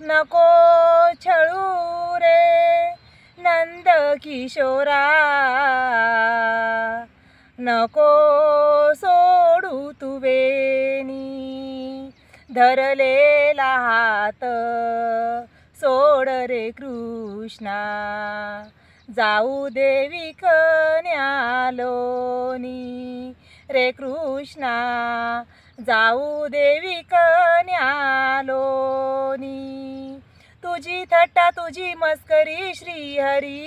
नको छळू रे नंद किशोरा, नको सोडू तू वेणी धरलेला हात, सोड रे कृष्णा जाऊ दे विकण्यालोनी रे कृष्णा, जाऊ दे विकण्यालोनी। तुझी थट्टा तुझी मस्करी श्रीहरी,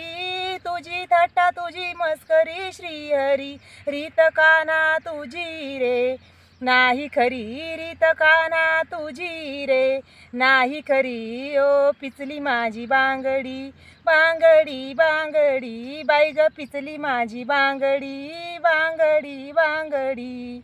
तुझी थट्टा तुझी मस्करी श्रीहरी, रीत काना तुझी रे नाही खरी, रीत काना तुझी रे नाही खरी। ओ पिचली माझी बांगडी बांगडी बांगडी, बाई ग पिचली माझी बांगडी बांगडी बांगडी।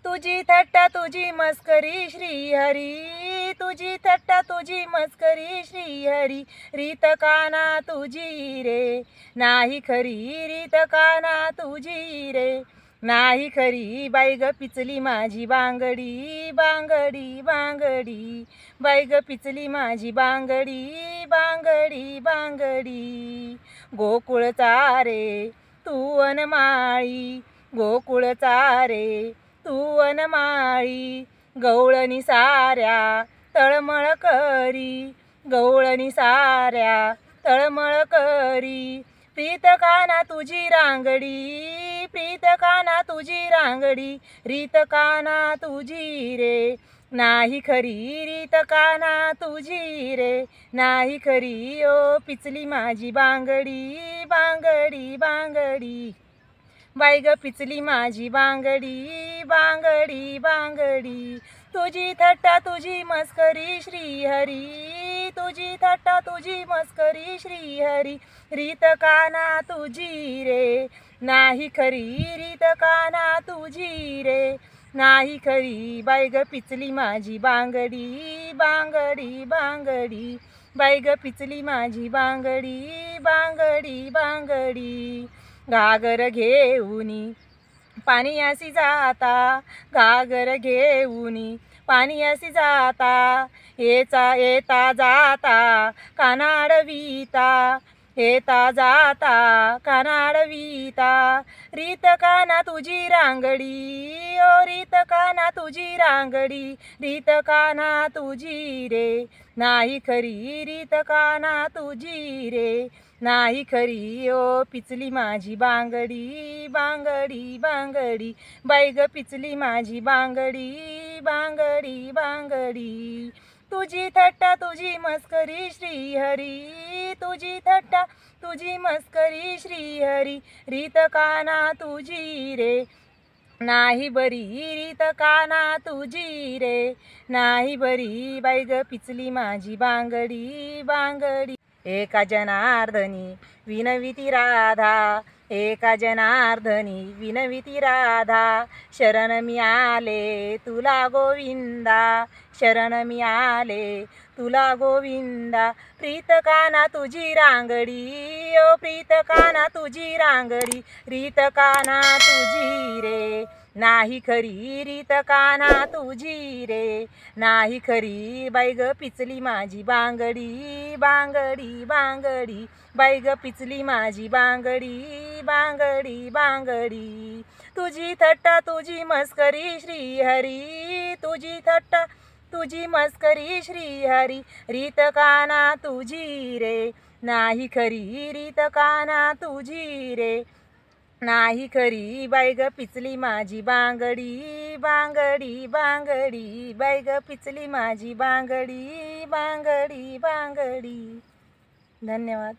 तुझी थट्टा तुझी मस्करी श्रीहरी, तुझी थट्टा तुझी मस्करी श्रीहरी, रीत काना तुझी रे नाही खरी, रीत काना तुझी रे नाही खरी। बाई ग पिचली माझी बांगडी बांगडी बांगडी, बाई ग पिचली माझी बांगडी बांगडी बांगडी। गोकुळचा रे तू वनमाळी, गोकुळचा रे तू वनमाळी, गवळणी साऱ्या तळमळ करी, गवळणी साऱ्या तळमळ करी। प्रीत काना तुझी रांगडी, प्रीत काना तुझी रांगडी, रीत काना तुझी रे नाही खरी, रीत काना तुझी रे नाही खरी। ओ पिचली माझी बांगडी बांगडी बांगडी, बाई ग पिचली माझी बांगडी बांगडी बांगडी। तुझी थट्टा तुझी मस्करी श्रीहरी, तुझी थट्टा तुझी मस्करी श्रीहरी, रीत काना तुझी रे नाही खरी, रीत काना तुझी रे नाही खरी। बाई ग पिचली माझी बांगडी बांगडी बांगडी, बाई ग पिचली माझी बांगडी बांगडी बांगडी। घागर घेऊनी पाणीयासी जाता, घागर घेऊनी पाणीयासी जाता, येता जाता कानाडवीता, येता जाता कानाडवीता। रीत काना तुझी रांगडी, ओ रीत काना तुझी रांगडी, रीत काना तुझी रे नाही खरी, रीत काना तुझी रे नाही खरी। ओ पिचली माझी बांगडी बांगडी बांगडी, बाई ग पिचली माझी बांगडी बांगडी बांगडी। तुझी थट्टा तुझी मस्करी श्रीहरी, तुझी थट्टा तुझी मस्करी श्रीहरी, रीत काना तुझी रे नाही बरी, रीत काना तुझी रे नाही बरी। बाई ग पिचली माझी बांगडी बांगडी। एका जनार्दनी विनविती राधा, एका जनार्दनी विनविती राधा, शरण मी आले तुला गोविंदा, शरण मी आले तुला गोविंदा। प्रीत काना तुझी रांगडी, ओ प्रीत काना तुझी रांगडी, रीत काना तुझी रे नाही खरी, रीत काना तुझी रे नाही खरी। बाई ग पिचली माझी बांगडी बांगडी बांगडी, बाई ग पिचली माझी बांगडी बांगडी बांगडी। तुझी थट्टा तुझी मस्करी श्रीहरी, तुझी थट्टा तुझी मस्करी श्रीहरी, रीत काना तुझी रे नाही खरी, रीत काना तुझी रे नाही खरी। बाई ग पिचली माझी बांगडी बांगडी बांगडी, बाई ग पिचली माझी बांगडी बांगडी बांगडी। धन्यवाद।